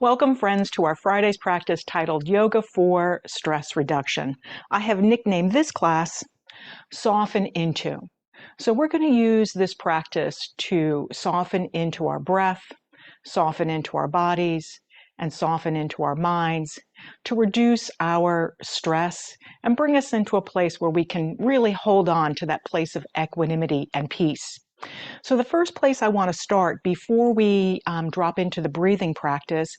Welcome, friends, to our Friday's practice titled Yoga for Stress Reduction. I have nicknamed this class Soften Into. So we're going to use this practice to soften into our breath, soften into our bodies, and soften into our minds to reduce our stress and bring us into a place where we can really hold on to that place of equanimity and peace. So the first place I want to start before we drop into the breathing practice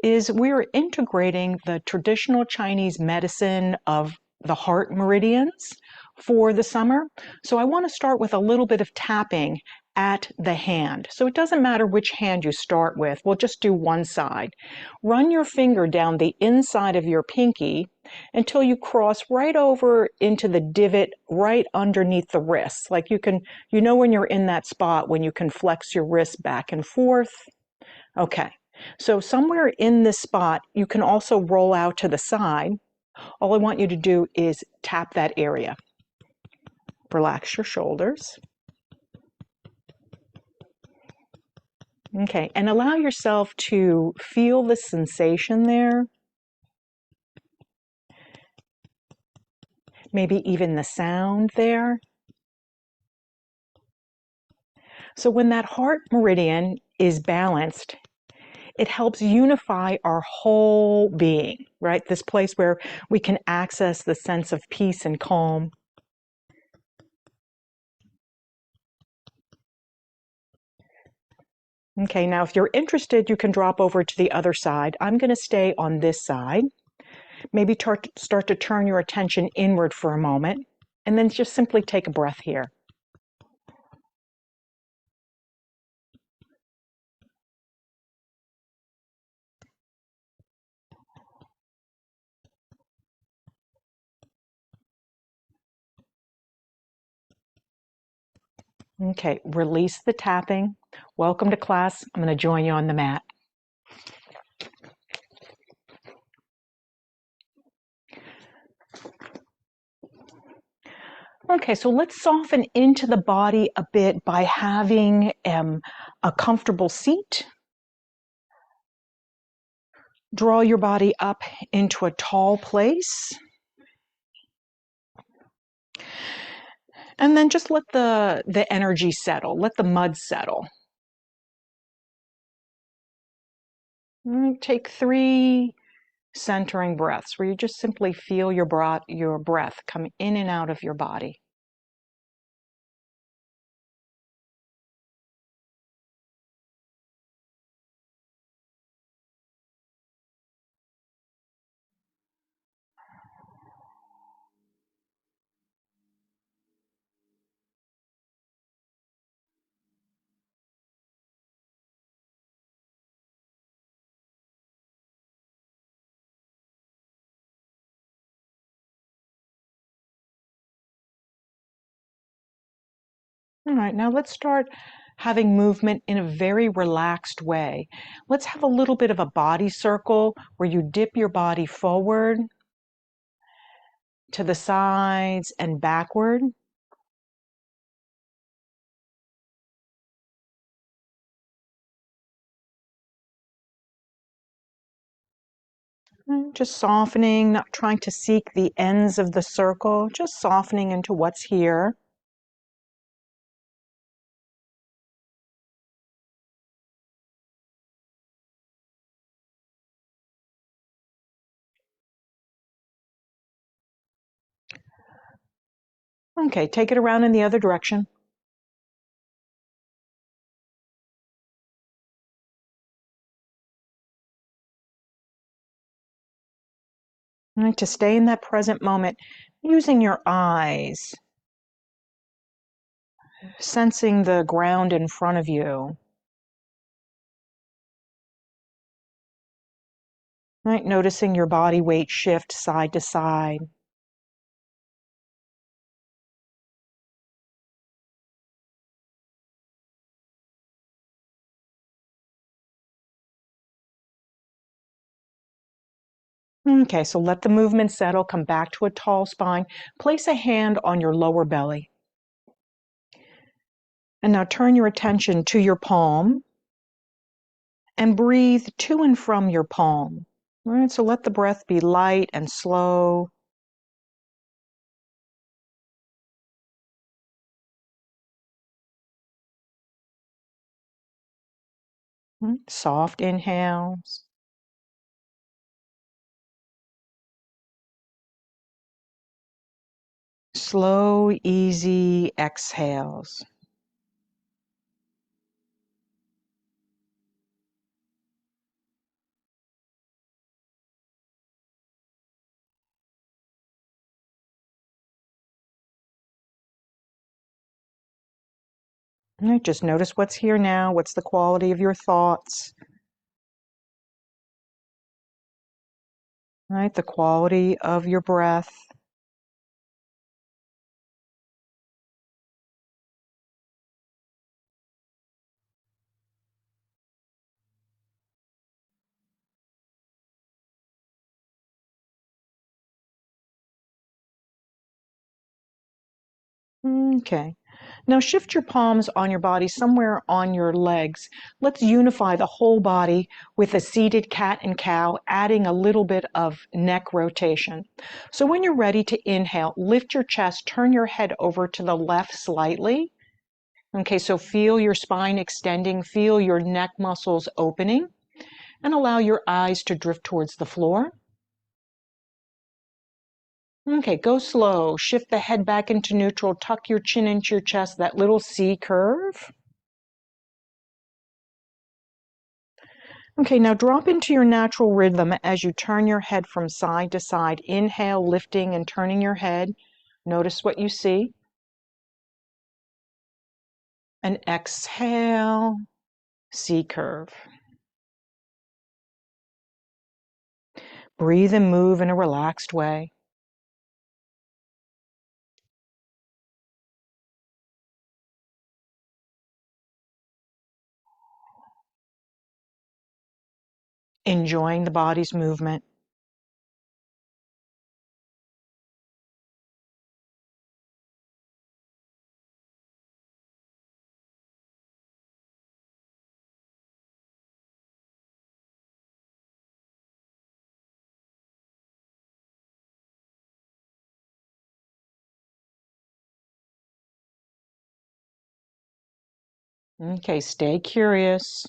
is we're integrating the traditional Chinese medicine of the heart meridians for the summer. So I want to start with a little bit of tapping at the hand. So it doesn't matter which hand you start with. We'll just do one side. Run your finger down the inside of your pinky until you cross right over into the divot right underneath the wrist. Like you know when you're in that spot when you can flex your wrist back and forth. Okay. So somewhere in this spot, you can also roll out to the side. All I want you to do is tap that area. Relax your shoulders. Okay, and allow yourself to feel the sensation there. Maybe even the sound there. So when that heart meridian is balanced, it helps unify our whole being, right? This place where we can access the sense of peace and calm. Okay, now if you're interested, you can drop over to the other side. I'm going to stay on this side. Maybe start to turn your attention inward for a moment, and then just simply take a breath here. Okay, release the tapping. Welcome to class. I'm going to join you on the mat. Okay, so let's soften into the body a bit by having a comfortable seat. Draw your body up into a tall place. And then just let the energy settle, let the mud settle. Take 3 centering breaths where you just simply feel your breath come in and out of your body. All right, now let's start having movement in a very relaxed way. Let's have a little bit of a body circle where you dip your body forward, to the sides, and backward. Just softening, not trying to seek the ends of the circle, just softening into what's here. Okay, take it around in the other direction. All right, to stay in that present moment, using your eyes, sensing the ground in front of you. Right, noticing your body weight shift side to side. Okay, so let the movement settle, come back to a tall spine. Place a hand on your lower belly. And now turn your attention to your palm and breathe to and from your palm. All right, so let the breath be light and slow. Soft inhales. Slow, easy exhales. All right, just notice what's here now. What's the quality of your thoughts? All right, the quality of your breath. Okay. Now shift your palms on your body somewhere on your legs. Let's unify the whole body with a seated cat and cow, adding a little bit of neck rotation. So when you're ready to inhale, lift your chest, turn your head over to the left slightly. Okay, so feel your spine extending, feel your neck muscles opening, and allow your eyes to drift towards the floor. Okay, go slow. Shift the head back into neutral. Tuck your chin into your chest, that little C curve. Okay, now drop into your natural rhythm as you turn your head from side to side. Inhale, lifting and turning your head. Notice what you see. And exhale, C curve. Breathe and move in a relaxed way. Enjoying the body's movement. Okay, stay curious.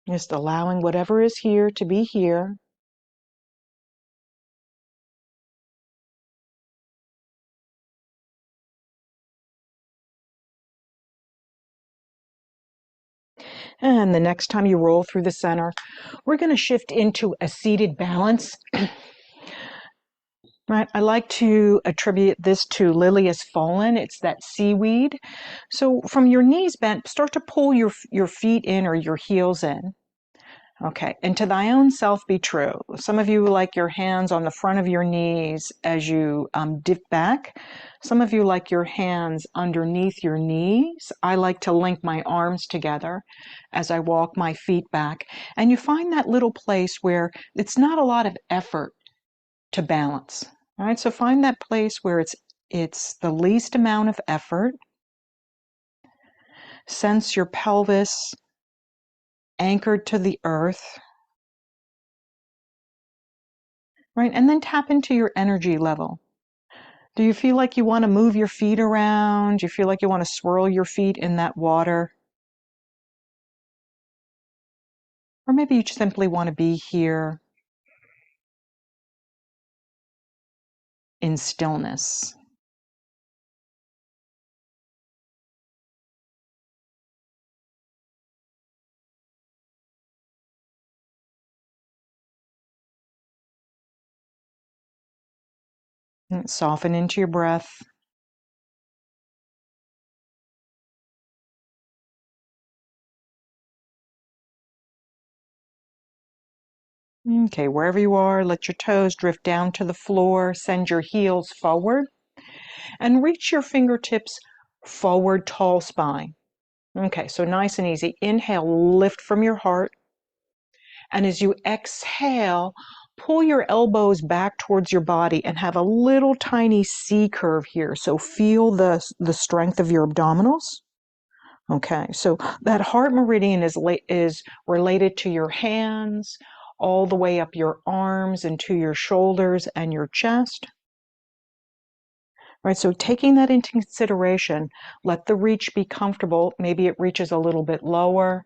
Just allowing whatever is here to be here. And the next time you roll through the center, we're going to shift into a seated balance. Right, I like to attribute this to Lily has fallen. It's that seaweed. So from your knees bent, start to pull your feet in or your heels in. Okay, and to thy own self be true. Some of you like your hands on the front of your knees as you dip back. Some of you like your hands underneath your knees. I like to link my arms together as I walk my feet back. And you find that little place where it's not a lot of effort to balance. All right, so find that place where it's the least amount of effort. Sense your pelvis anchored to the earth. Right, and then tap into your energy level. Do you feel like you want to move your feet around? Do you feel like you want to swirl your feet in that water? Or maybe you just simply want to be here in stillness. And soften into your breath. Okay, wherever you are, let your toes drift down to the floor. Send your heels forward and reach your fingertips forward, tall spine. Okay, so nice and easy. Inhale, lift from your heart. And as you exhale, pull your elbows back towards your body and have a little tiny C curve here. So feel the strength of your abdominals. Okay, so that heart meridian is related to your hands, all the way up your arms and to your shoulders and your chest. Right, so taking that into consideration, let the reach be comfortable. Maybe it reaches a little bit lower.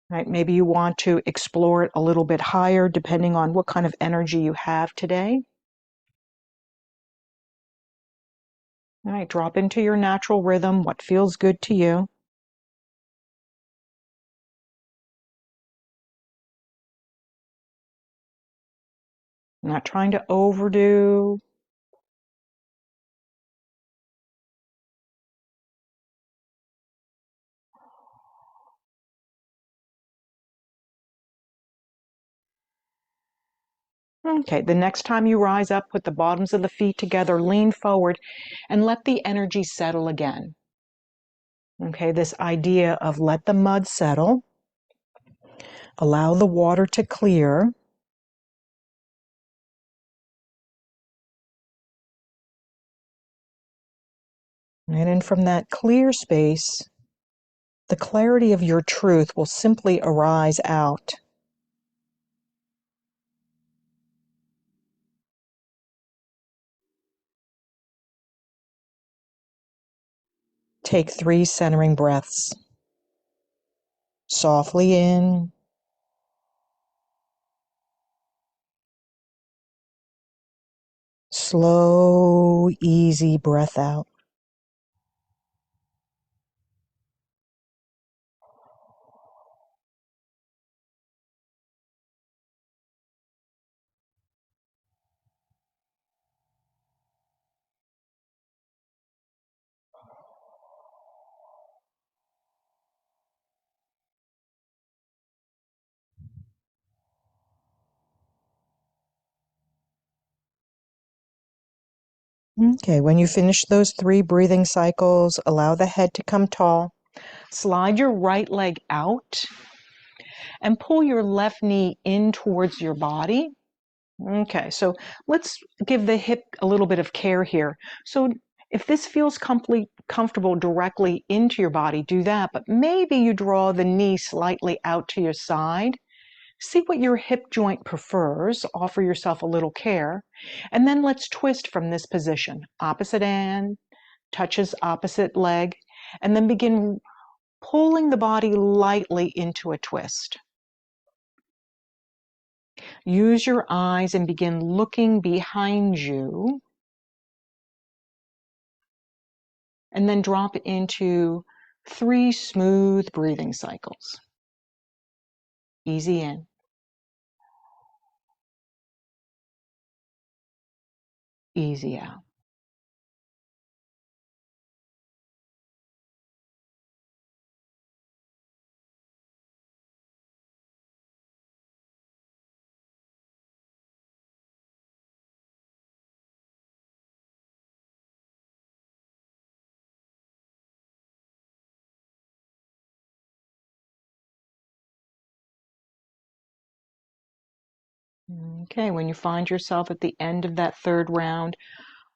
Right, maybe you want to explore it a little bit higher depending on what kind of energy you have today. All right, drop into your natural rhythm, what feels good to you. Not trying to overdo. Okay, the next time you rise up, put the bottoms of the feet together, lean forward, and let the energy settle again. Okay, this idea of let the mud settle, allow the water to clear. And then from that clear space, the clarity of your truth will simply arise out. Take 3 centering breaths. Softly in, slow, easy breath out. Okay, when you finish those 3 breathing cycles, allow the head to come tall. Slide your right leg out and pull your left knee in towards your body. Okay, so let's give the hip a little bit of care here. So if this feels comfortable directly into your body, do that, but maybe you draw the knee slightly out to your side. See what your hip joint prefers, offer yourself a little care, and then let's twist from this position. Opposite hand touches opposite leg, and then begin pulling the body lightly into a twist. Use your eyes and begin looking behind you, and then drop into 3 smooth breathing cycles. Easy in. Easy out. Okay, when you find yourself at the end of that 3rd round,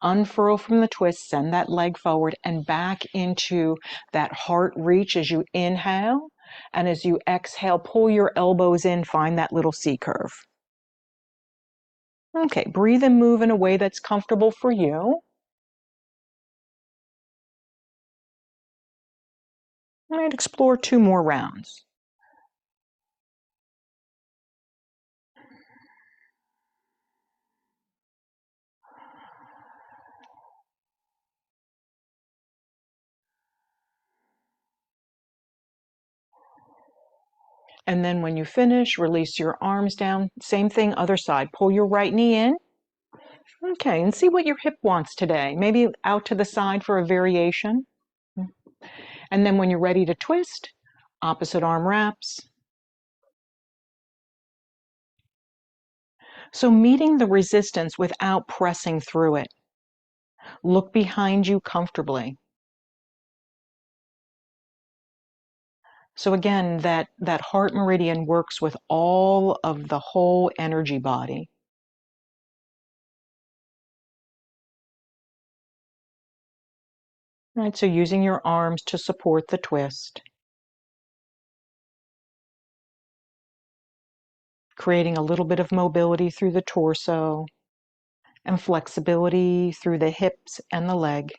unfurl from the twist, send that leg forward and back into that heart reach as you inhale. And as you exhale, pull your elbows in, find that little C curve. Okay, breathe and move in a way that's comfortable for you. And explore 2 more rounds. And then when you finish, release your arms down. Same thing, other side. Pull your right knee in. Okay, and see what your hip wants today. Maybe out to the side for a variation. And then when you're ready to twist, opposite arm wraps. So meeting the resistance without pressing through it. Look behind you comfortably. So again, that heart meridian works with all of the whole energy body. Right, so using your arms to support the twist, creating a little bit of mobility through the torso and flexibility through the hips and the leg.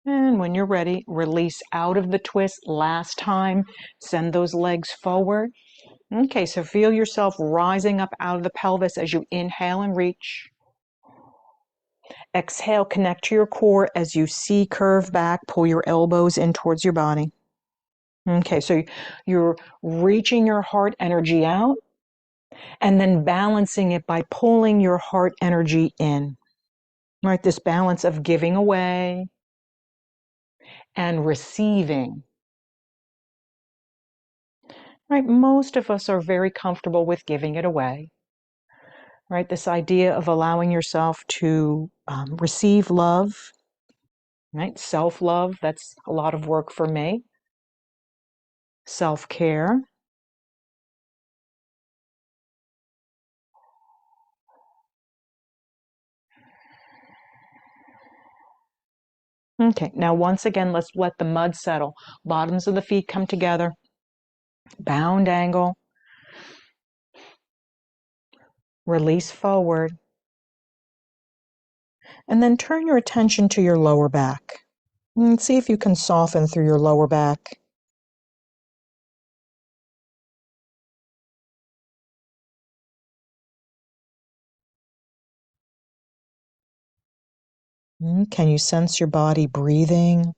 And when you're ready, release out of the twist. Last time, send those legs forward. Okay, so feel yourself rising up out of the pelvis as you inhale and reach. Exhale, connect to your core as you C-curve back, pull your elbows in towards your body. Okay, so you're reaching your heart energy out and then balancing it by pulling your heart energy in. Right, this balance of giving away and receiving. Right, most of us are very comfortable with giving it away. Right, this idea of allowing yourself to receive love, right, self-love, that's a lot of work for me. Self-care. Okay, now once again, let's let the mud settle. Bottoms of the feet come together, bound angle, release forward, and then turn your attention to your lower back. And see if you can soften through your lower back. Can you sense your body breathing?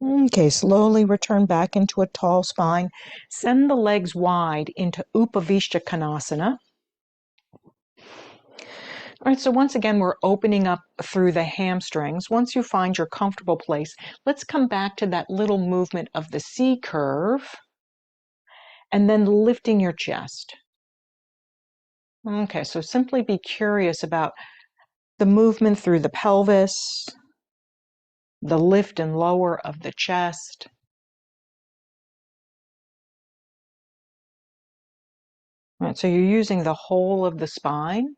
Okay, slowly return back into a tall spine. Send the legs wide into Upavishta Konasana. All right, so once again, we're opening up through the hamstrings. Once you find your comfortable place, let's come back to that little movement of the C curve and then lifting your chest. Okay, so simply be curious about the movement through the pelvis, the lift and lower of the chest. All right, so you're using the whole of the spine.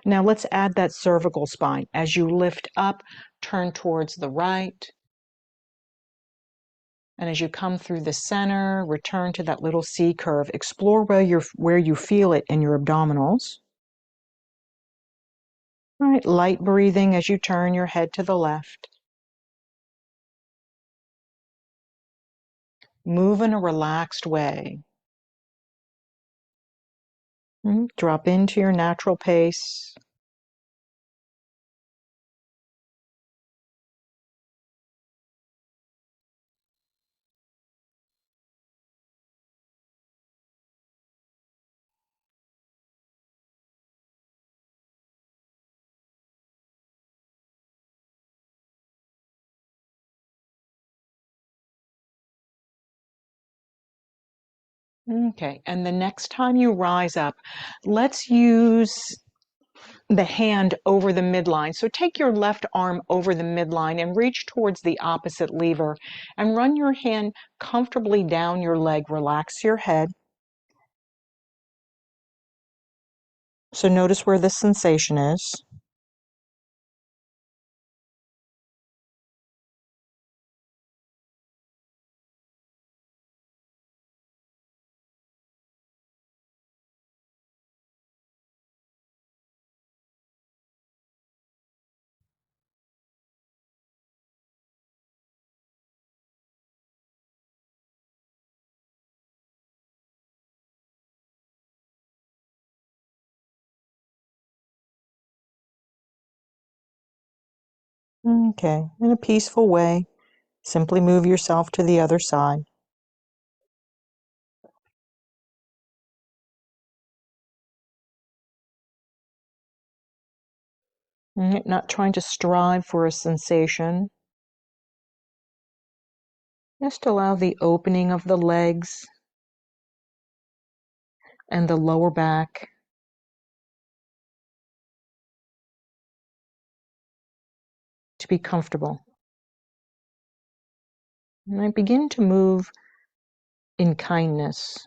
Now let's add that cervical spine. As you lift up, turn towards the right. And as you come through the center, return to that little C curve. Explore where you feel it in your abdominals. All right, light breathing as you turn your head to the left. Move in a relaxed way. Drop into your natural pace. Okay, and the next time you rise up, let's use the hand over the midline. So take your left arm over the midline and reach towards the opposite lever and run your hand comfortably down your leg. Relax your head. So notice where the sensation is. Okay, in a peaceful way, simply move yourself to the other side. Not trying to strive for a sensation. Just allow the opening of the legs and the lower back to be comfortable. And I begin to move in kindness.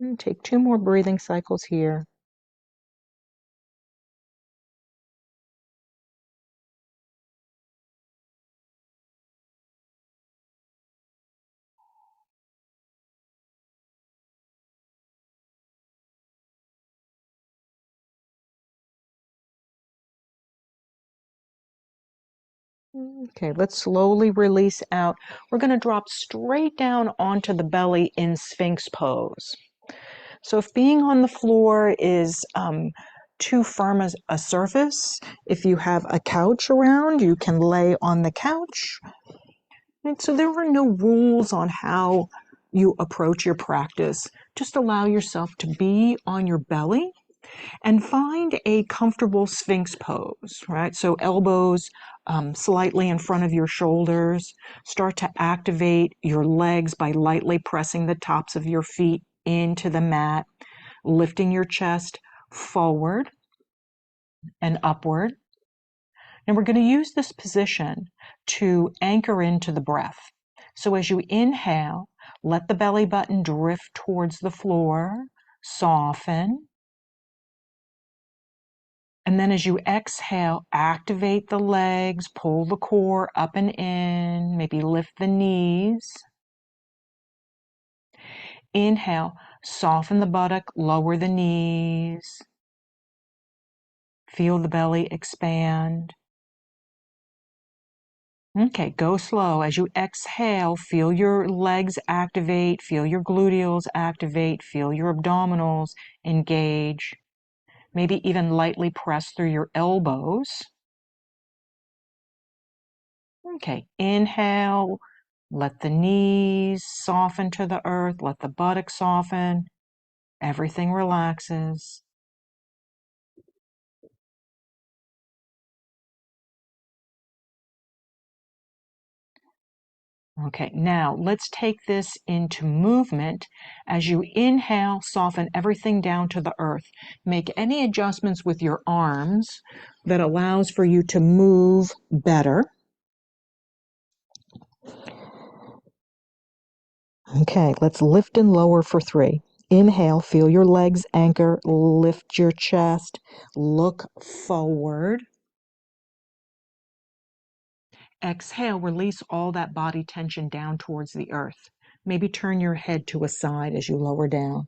And take 2 more breathing cycles here. Okay, let's slowly release out. We're going to drop straight down onto the belly in Sphinx pose. So if being on the floor is too firm as a surface, if you have a couch around, you can lay on the couch. And so there are no rules on how you approach your practice. Just allow yourself to be on your belly and find a comfortable Sphinx pose, right? So elbows slightly in front of your shoulders. Start to activate your legs by lightly pressing the tops of your feet into the mat, lifting your chest forward and upward. And we're going to use this position to anchor into the breath. So as you inhale, let the belly button drift towards the floor, soften. And then as you exhale, activate the legs, pull the core up and in, maybe lift the knees. Inhale, soften the buttock, lower the knees. Feel the belly expand. Okay, go slow. As you exhale, feel your legs activate, feel your gluteals activate, feel your abdominals engage. Maybe even lightly press through your elbows. Okay, inhale, let the knees soften to the earth, let the buttocks soften, everything relaxes. Okay, now let's take this into movement. As you inhale, soften everything down to the earth. Make any adjustments with your arms that allows for you to move better. Okay, let's lift and lower for 3. Inhale, feel your legs anchor, lift your chest, look forward. Exhale, release all that body tension down towards the earth. Maybe turn your head to a side as you lower down.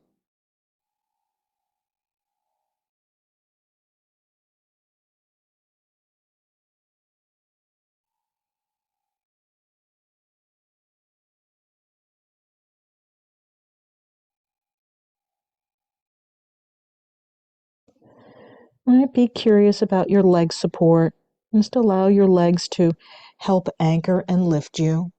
Might be curious about your leg support. Just allow your legs to help anchor and lift you.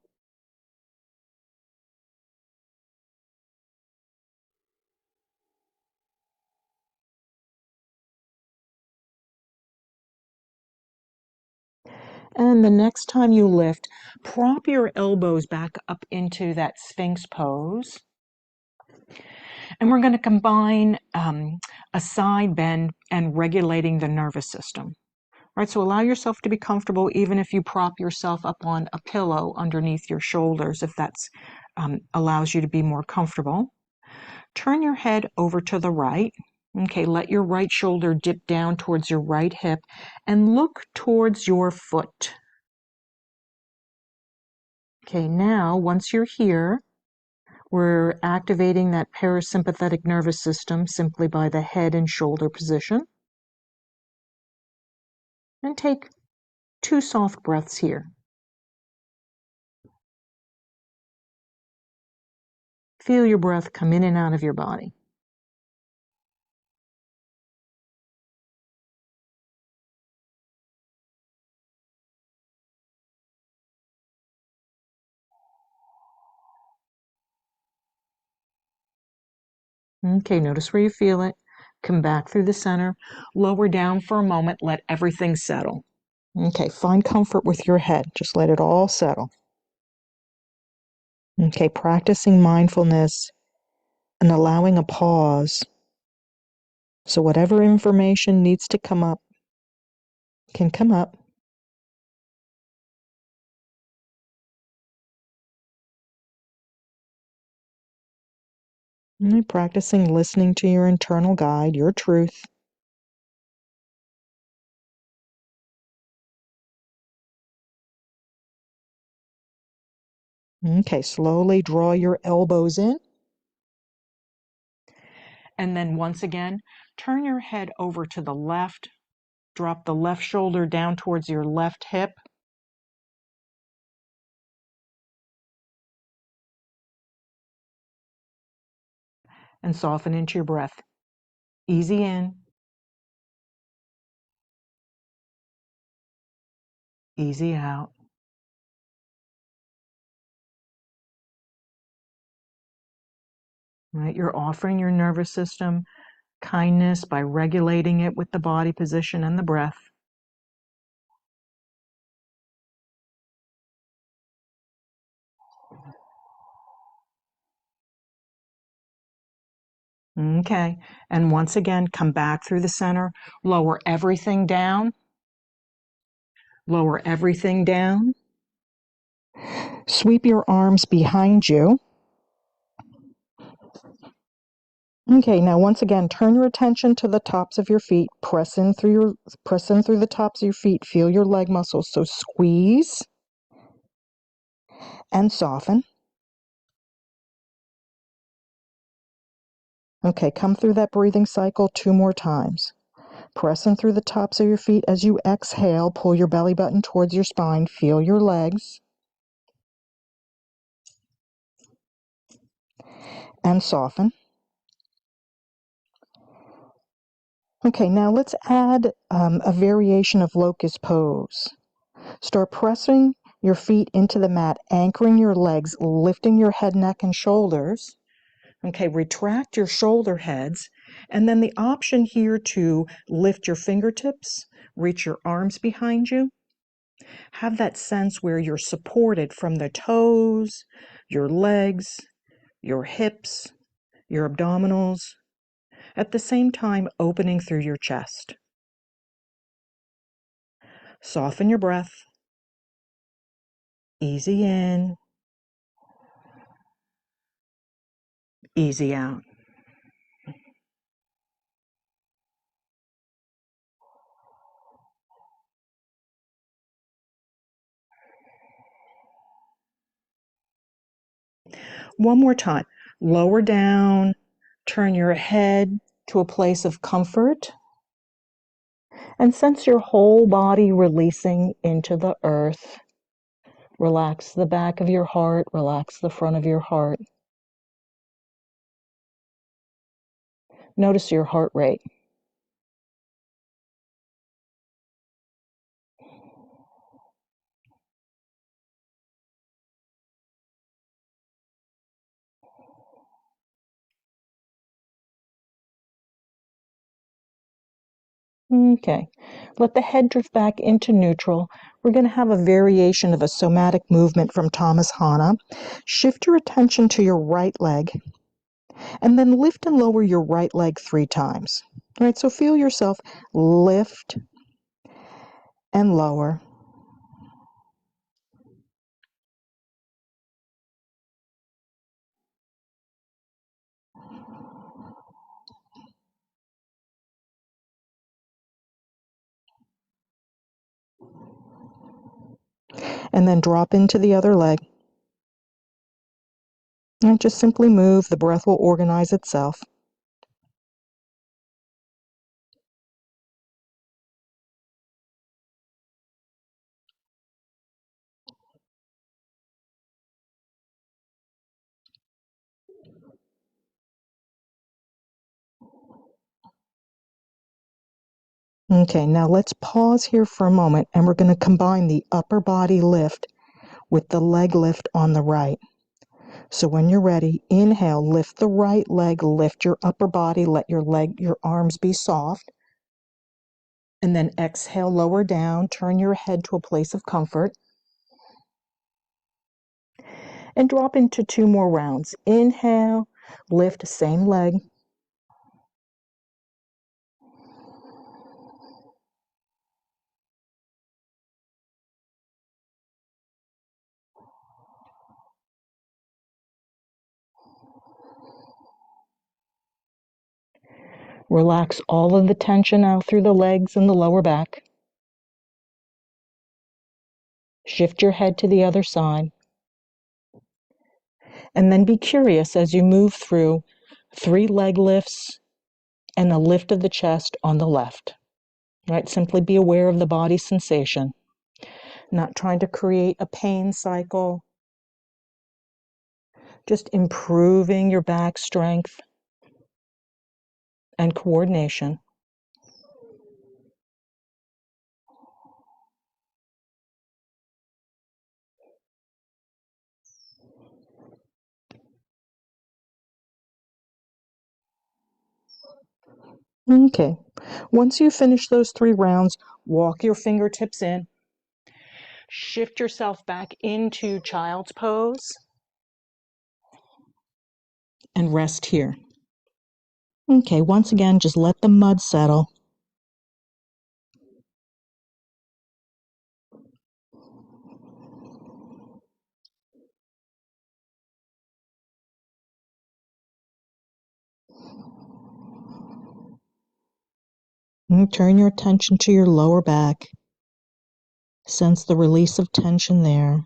And the next time you lift, prop your elbows back up into that Sphinx pose. And we're going to combine a side bend and regulating the nervous system. Right, so allow yourself to be comfortable even if you prop yourself up on a pillow underneath your shoulders, if that's allows you to be more comfortable. Turn your head over to the right. Okay, let your right shoulder dip down towards your right hip and look towards your foot. Okay, now once you're here, we're activating that parasympathetic nervous system simply by the head and shoulder position. And take 2 soft breaths here. Feel your breath come in and out of your body. Okay, notice where you feel it. Come back through the center. Lower down for a moment. Let everything settle. Okay, find comfort with your head. Just let it all settle. Okay, practicing mindfulness and allowing a pause. So whatever information needs to come up can come up. And practicing listening to your internal guide, your truth. Okay, slowly draw your elbows in. And then once again, turn your head over to the left. Drop the left shoulder down towards your left hip. And soften into your breath. Easy in. Easy out. Right? You're offering your nervous system kindness by regulating it with the body position and the breath. Okay, and once again, come back through the center, lower everything down, lower everything down. Sweep your arms behind you. Okay, now once again, turn your attention to the tops of your feet. Press in through the tops of your feet. Feel your leg muscles. So squeeze and soften. Okay, come through that breathing cycle 2 more times. Press in through the tops of your feet as you exhale. Pull your belly button towards your spine. Feel your legs. And soften. Okay, now let's add a variation of locust pose. Start pressing your feet into the mat, anchoring your legs, lifting your head, neck, and shoulders. Okay, retract your shoulder heads, and then the option here to lift your fingertips, reach your arms behind you. Have that sense where you're supported from the toes, your legs, your hips, your abdominals, at the same time opening through your chest. Soften your breath. Easy in, easy out. One more time. Lower down, turn your head to a place of comfort, and sense your whole body releasing into the earth. Relax the back of your heart, relax the front of your heart. Notice your heart rate. Okay, let the head drift back into neutral. We're going to have a variation of a somatic movement from Thomas Hanna. Shift your attention to your right leg, and then lift and lower your right leg 3 times. All right, so feel yourself lift and lower. And then drop into the other leg. And just simply move. The breath will organize itself. Okay, now let's pause here for a moment, and we're going to combine the upper body lift with the leg lift on the right. So when you're ready, inhale, lift the right leg, lift your upper body, let your arms be soft. And then exhale, lower down, turn your head to a place of comfort. And drop into 2 more rounds. Inhale, lift, same leg. Relax all of the tension out through the legs and the lower back. Shift your head to the other side. And then be curious as you move through 3 leg lifts and a lift of the chest on the left. Right? Simply be aware of the body sensation. Not trying to create a pain cycle. Just improving your back strength and coordination. Okay. Once you finish those 3 rounds, walk your fingertips in. Shift yourself back into child's pose and rest here. Okay, once again, just let the mud settle. And turn your attention to your lower back. Sense the release of tension there.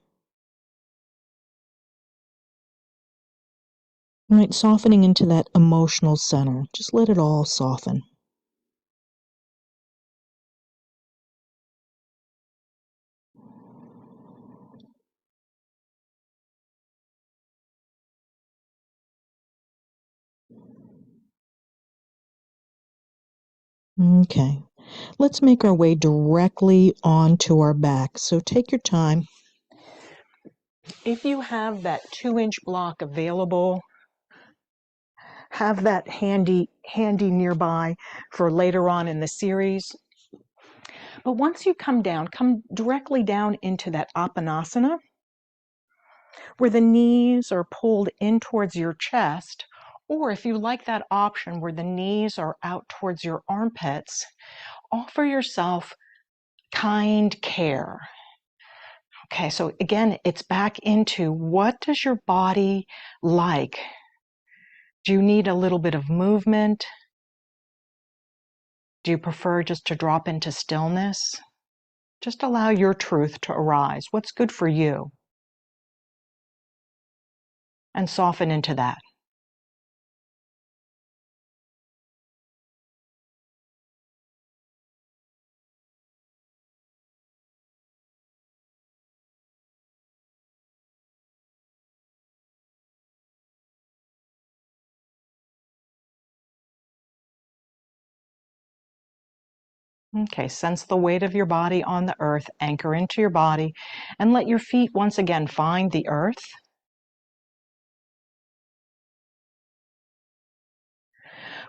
Right, softening into that emotional center. Just let it all soften. Okay, let's make our way directly onto our back. So take your time. If you have that 2-inch block available, have that handy nearby for later on in the series. But once you come directly down into that Apanasana, where the knees are pulled in towards your chest, or if you like that option where the knees are out towards your armpits, offer yourself kind care. Okay, so again, it's back into what does your body like? Do you need a little bit of movement? Do you prefer just to drop into stillness? Just allow your truth to arise. What's good for you? And soften into that. Okay, sense the weight of your body on the earth, anchor into your body, and let your feet once again find the earth.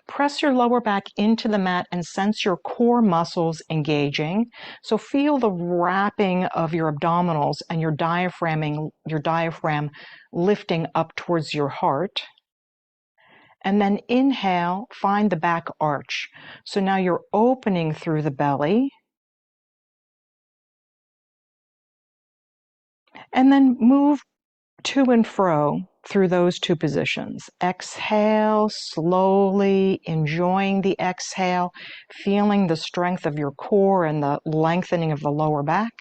Press your lower back into the mat and sense your core muscles engaging. So feel the wrapping of your abdominals and your diaphragm lifting up towards your heart. And then inhale, find the back arch. So now you're opening through the belly. And then move to and fro through those 2 positions. Exhale slowly, enjoying the exhale, feeling the strength of your core and the lengthening of the lower back.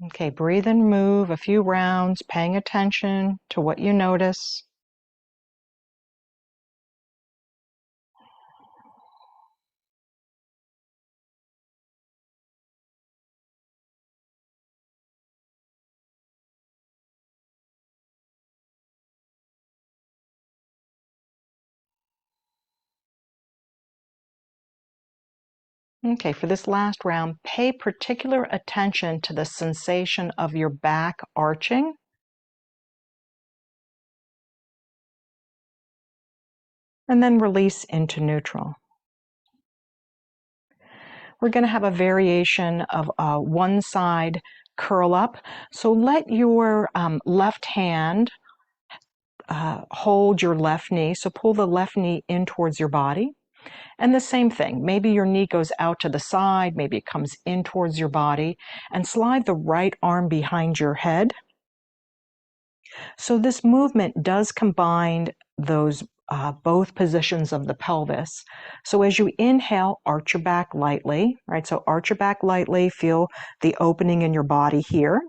Okay, breathe and move a few rounds, paying attention to what you notice. Okay, for this last round, pay particular attention to the sensation of your back arching. And then release into neutral. We're going to have a variation of one side curl up. So let your left hand hold your left knee. So pull the left knee in towards your body. And the same thing, maybe your knee goes out to the side, maybe it comes in towards your body, and slide the right arm behind your head. So this movement does combine those both positions of the pelvis. So as you inhale, arch your back lightly, right? So arch your back lightly, feel the opening in your body here.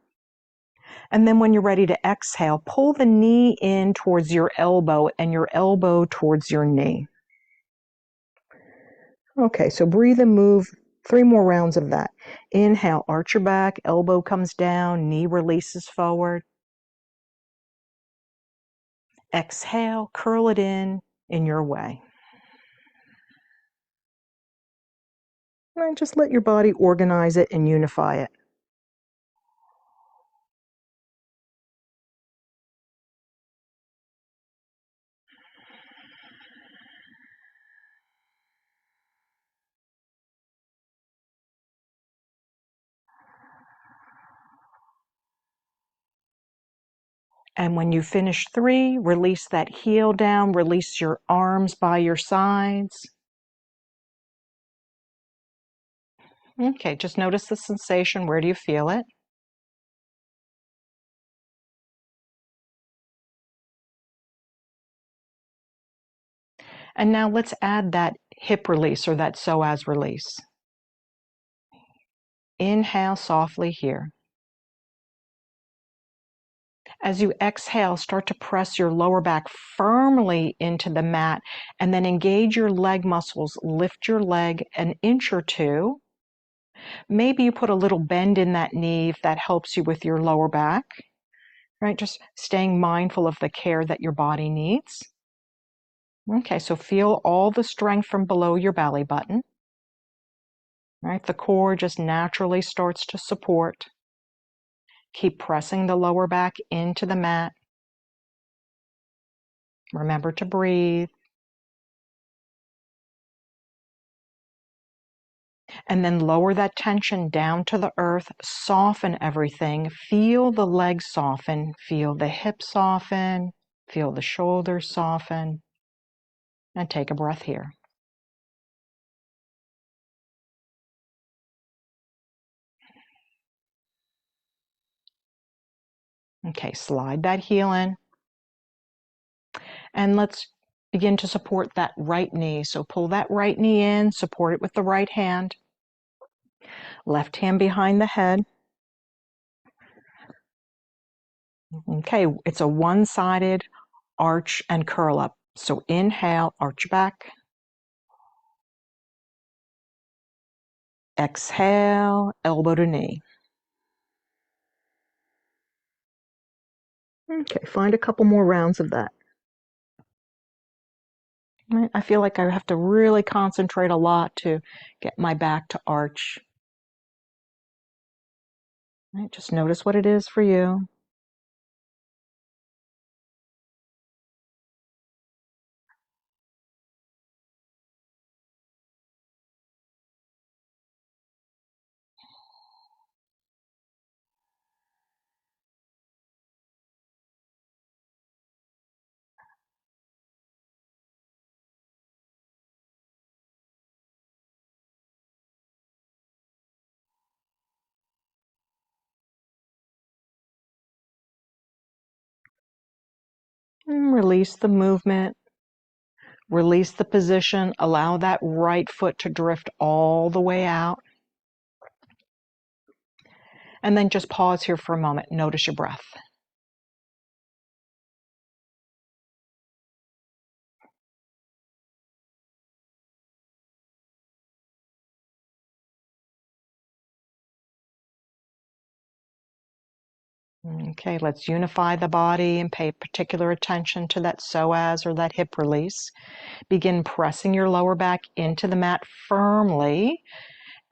And then when you're ready to exhale, pull the knee in towards your elbow and your elbow towards your knee. Okay, so breathe and move 3 more rounds of that. Inhale, arch your back, elbow comes down, knee releases forward. Exhale, curl it in your way. And just let your body organize it and unify it. And when you finish 3, release that heel down, release your arms by your sides. Okay, just notice the sensation. Where do you feel it? And now let's add that hip release or that psoas release. Inhale softly here. As you exhale, start to press your lower back firmly into the mat and then engage your leg muscles. Lift your leg an inch or 2. Maybe you put a little bend in that knee if that helps you with your lower back, right? Just staying mindful of the care that your body needs. Okay, so feel all the strength from below your belly button, right? The core just naturally starts to support. Keep pressing the lower back into the mat. Remember to breathe. And then lower that tension down to the earth, soften everything, feel the legs soften, feel the hips soften, feel the shoulders soften, and take a breath here. Okay, slide that heel in. And let's begin to support that right knee. So pull that right knee in, support it with the right hand. Left hand behind the head. Okay, it's a one-sided arch and curl up. So inhale, arch back. Exhale, elbow to knee. Okay, find a couple more rounds of that. I feel like I have to really concentrate a lot to get my back to arch. Right, just notice what it is for you. And release the movement. Release the position. Allow that right foot to drift all the way out. And then just pause here for a moment. Notice your breath. Okay, let's unify the body and pay particular attention to that psoas or that hip release. Begin pressing your lower back into the mat firmly.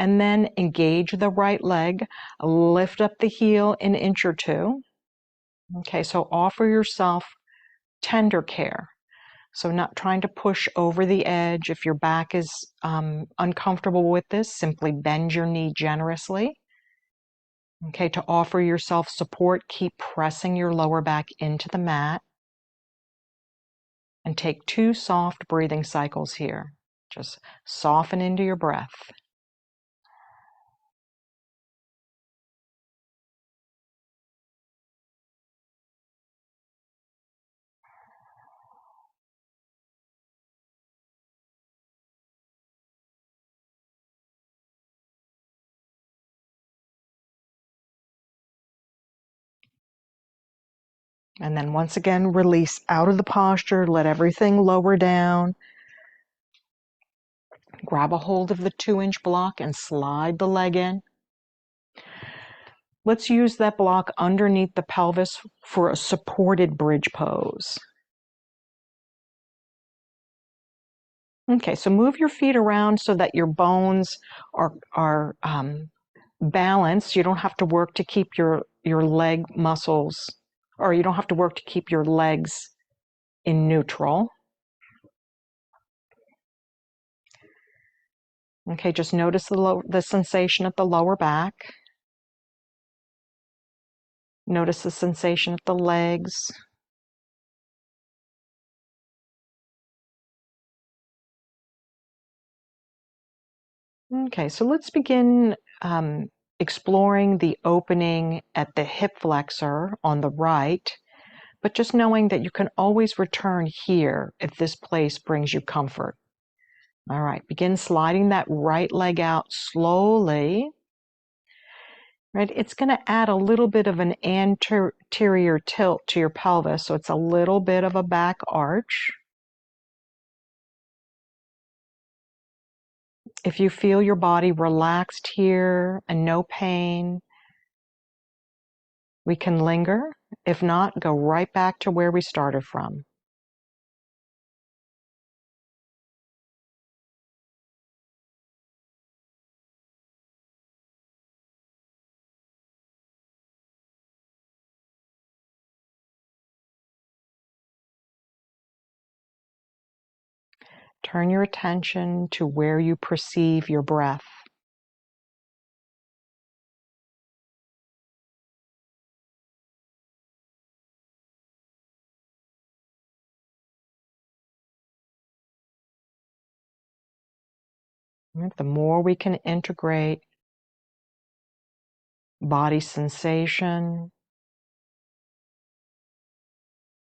and then engage the right leg, lift up the heel an inch or two. Okay, so offer yourself tender care. So not trying to push over the edge. If your back is uncomfortable with this, simply bend your knee generously. Okay, to offer yourself support, keep pressing your lower back into the mat. And take 2 soft breathing cycles here. Just soften into your breath. And then once again, release out of the posture, let everything lower down. Grab a hold of the 2-inch block and slide the leg in. Let's use that block underneath the pelvis for a supported bridge pose. Okay, so move your feet around so that your bones are balanced. You don't have to work to keep your leg muscles, or you don't have to work to keep your legs in neutral. Okay, just notice the sensation at the lower back. Notice the sensation at the legs. Okay, so let's begin exploring the opening at the hip flexor on the right, but just knowing that you can always return here if this place brings you comfort. All right, begin sliding that right leg out slowly. Right, it's going to add a little bit of an anterior tilt to your pelvis, so it's a little bit of a back arch. If you feel your body relaxed here and no pain, we can linger. If not, go right back to where we started from. Turn your attention to where you perceive your breath. The more we can integrate body sensation,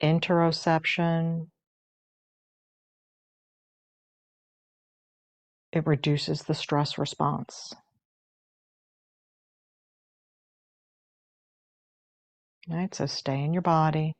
interoception, it reduces the stress response. Right, so stay in your body.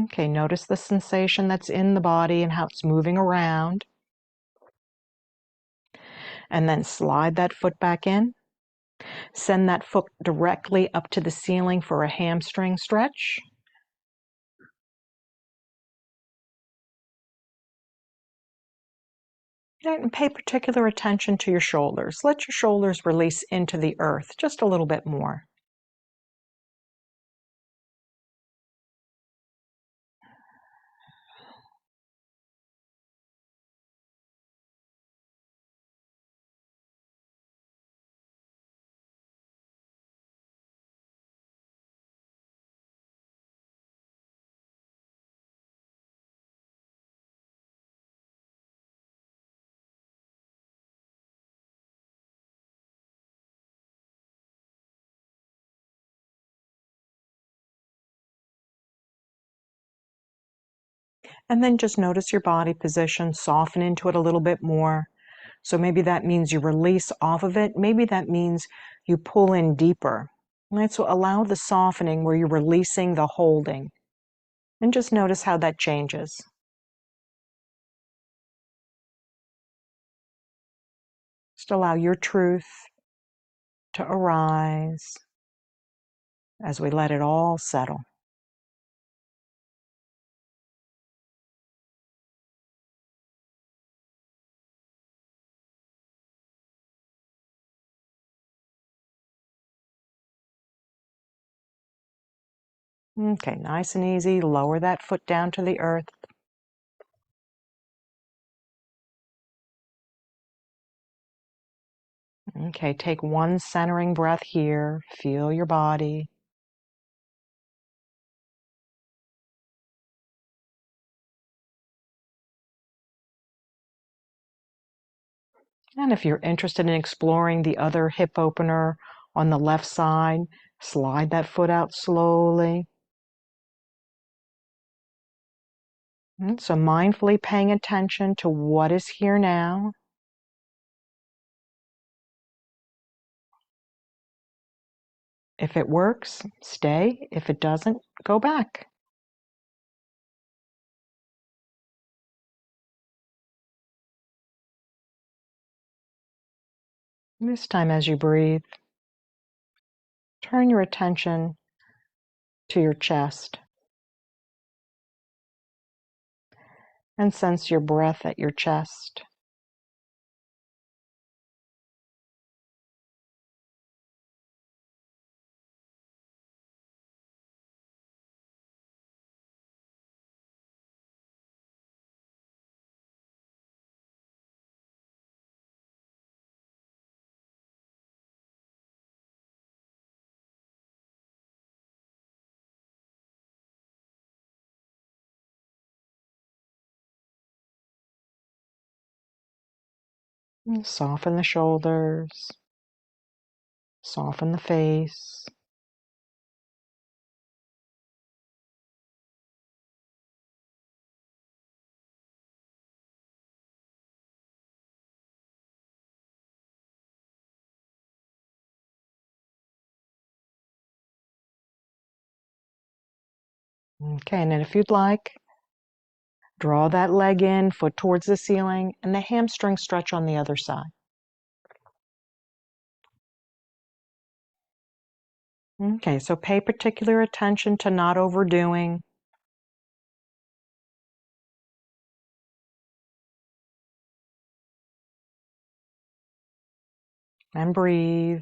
Okay, notice the sensation that's in the body and how it's moving around. And then slide that foot back in. Send that foot directly up to the ceiling for a hamstring stretch. And pay particular attention to your shoulders. Let your shoulders release into the earth just a little bit more. And then just notice your body position, soften into it a little bit more. So maybe that means you release off of it. Maybe that means you pull in deeper. Right? So allow the softening where you're releasing the holding. And just notice how that changes. Just allow your truth to arise as we let it all settle. Okay, nice and easy. Lower that foot down to the earth. Okay, take one centering breath here. Feel your body. And if you're interested in exploring the other hip opener on the left side, slide that foot out slowly. So mindfully paying attention to what is here now. If it works, stay. If it doesn't, go back. This time as you breathe, turn your attention to your chest and sense your breath at your chest. And soften the shoulders, soften the face. Okay, and then if you'd like, draw that leg in, foot towards the ceiling, and the hamstring stretch on the other side. Okay, so pay particular attention to not overdoing. And breathe.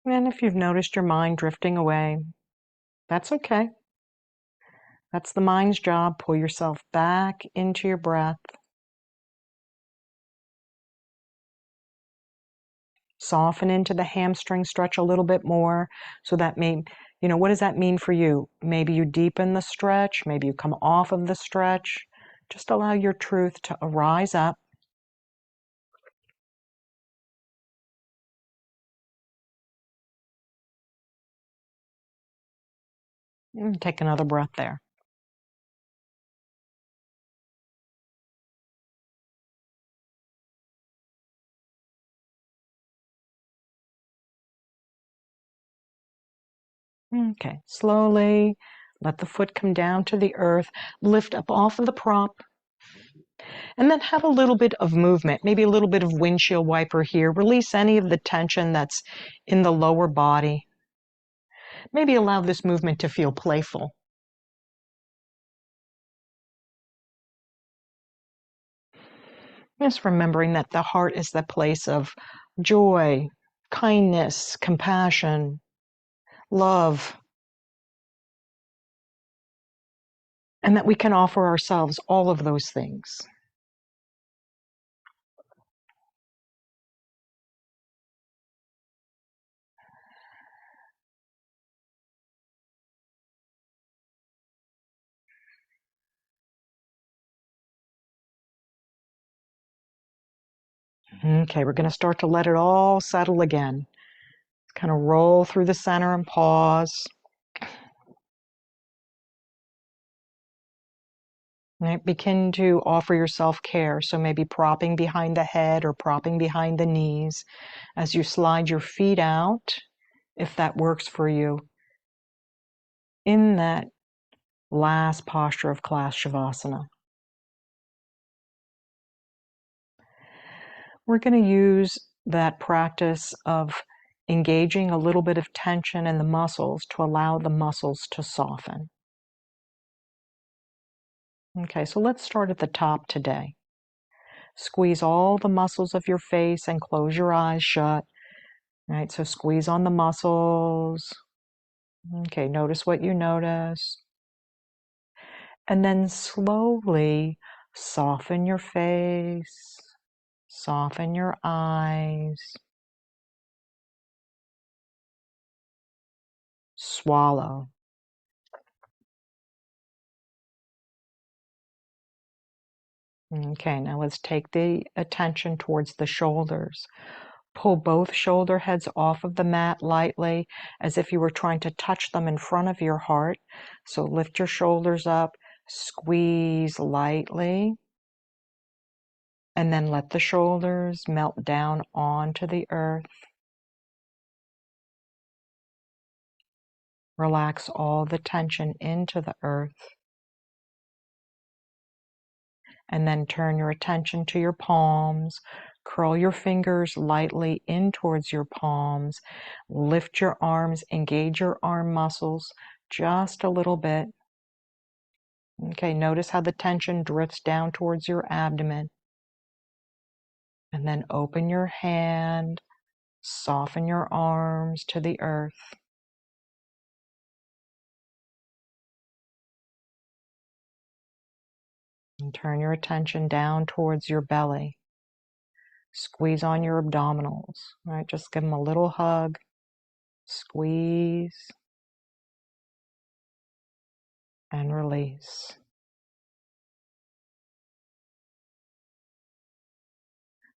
And if you've noticed your mind drifting away, that's okay. That's the mind's job. Pull yourself back into your breath. Soften into the hamstring stretch a little bit more. So that may, what does that mean for you? Maybe you deepen the stretch. Maybe you come off of the stretch. Just allow your truth to arise up. And take another breath there. Okay, slowly let the foot come down to the earth. Lift up off of the prop. And then have a little bit of movement, maybe a little bit of windshield wiper here. Release any of the tension that's in the lower body. Maybe allow this movement to feel playful. Just remembering that the heart is the place of joy, kindness, compassion, love, and that we can offer ourselves all of those things. Okay, we're going to start to let it all settle again. Kind of roll through the center and pause. Right, begin to offer yourself care. So maybe propping behind the head or propping behind the knees as you slide your feet out, if that works for you, in that last posture of class Shavasana. We're going to use that practice of engaging a little bit of tension in the muscles to allow the muscles to soften. Okay, so let's start at the top today. Squeeze all the muscles of your face and close your eyes shut. Right, so squeeze on the muscles. Okay, notice what you notice. And then slowly soften your face, soften your eyes. Swallow. Okay, now let's take the attention towards the shoulders. Pull both shoulder heads off of the mat lightly, as if you were trying to touch them in front of your heart. So lift your shoulders up, squeeze lightly, and then let the shoulders melt down onto the earth. Relax all the tension into the earth. And then turn your attention to your palms. Curl your fingers lightly in towards your palms. Lift your arms, engage your arm muscles just a little bit. Okay, notice how the tension drifts down towards your abdomen. And then open your hand, soften your arms to the earth. And turn your attention down towards your belly. Squeeze on your abdominals, right? Just give them a little hug. Squeeze and release.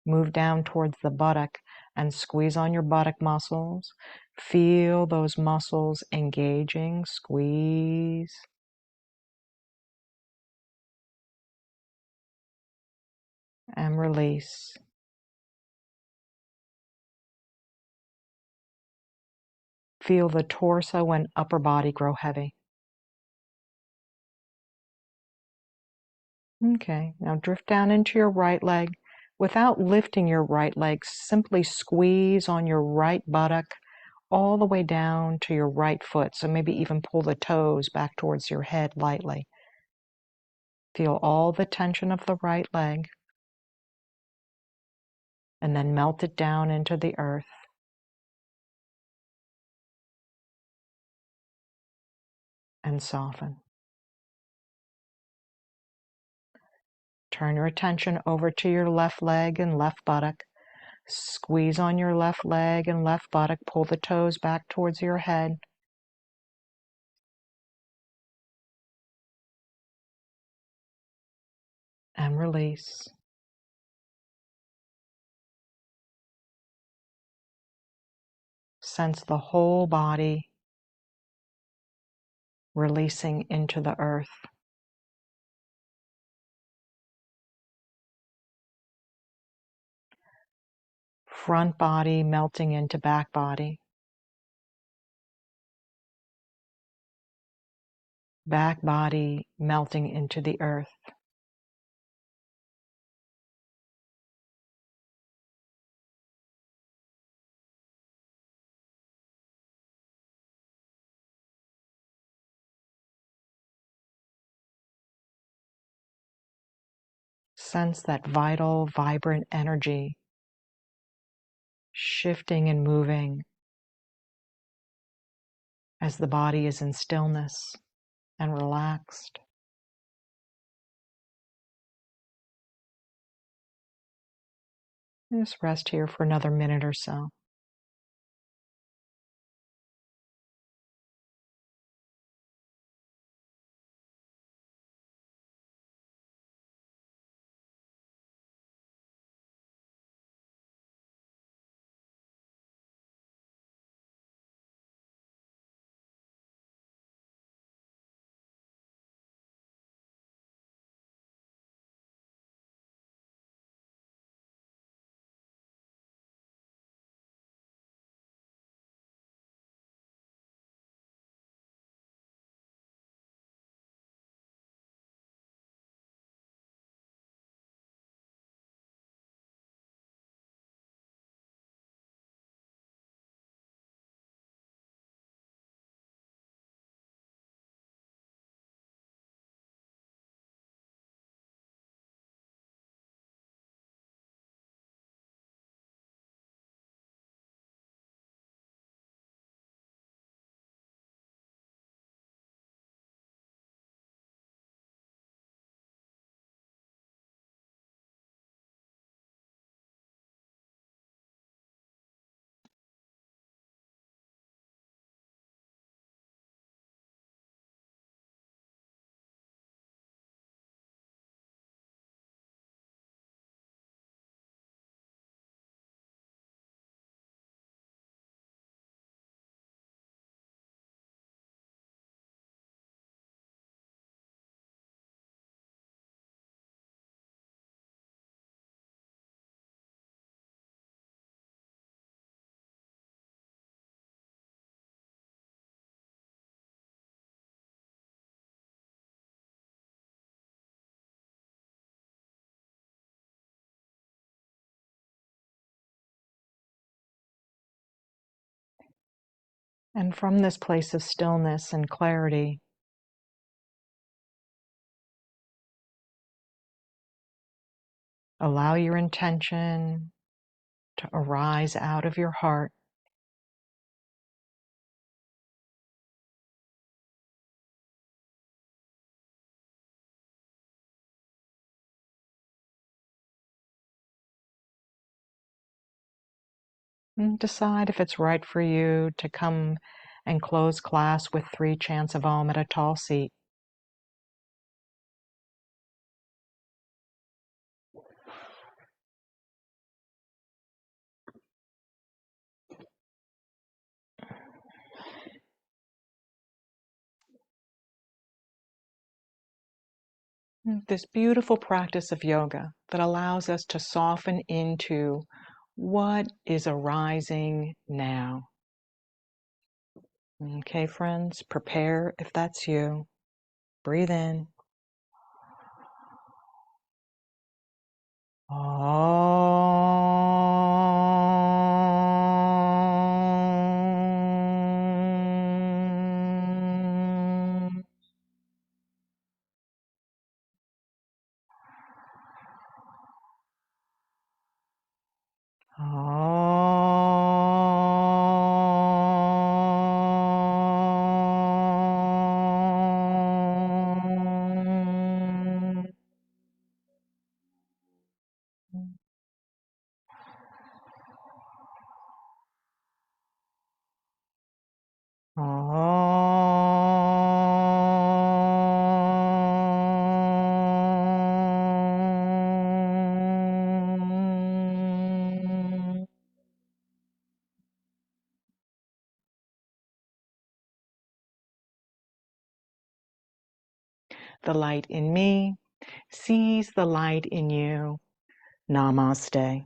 Move down towards the buttock and squeeze on your buttock muscles. Feel those muscles engaging. Squeeze and release. Feel the torso and upper body grow heavy. Okay, now drift down into your right leg. Without lifting your right leg, simply squeeze on your right buttock all the way down to your right foot. So maybe even pull the toes back towards your head lightly. Feel all the tension of the right leg and then melt it down into the earth. And soften. Turn your attention over to your left leg and left buttock. Squeeze on your left leg and left buttock. Pull the toes back towards your head. And release. Sense the whole body releasing into the earth. Front body melting into back body. Back body melting into the earth. Sense that vital, vibrant energy shifting and moving as the body is in stillness and relaxed. Just rest here for another minute or so. And from this place of stillness and clarity, allow your intention to arise out of your heart. And decide if it's right for you to come and close class with 3 chants of Om at a tall seat. This beautiful practice of yoga that allows us to soften into what is arising now. Okay, friends, prepare if that's you. Breathe in. Om. Om. Om. The light in me sees the light in you. Namaste.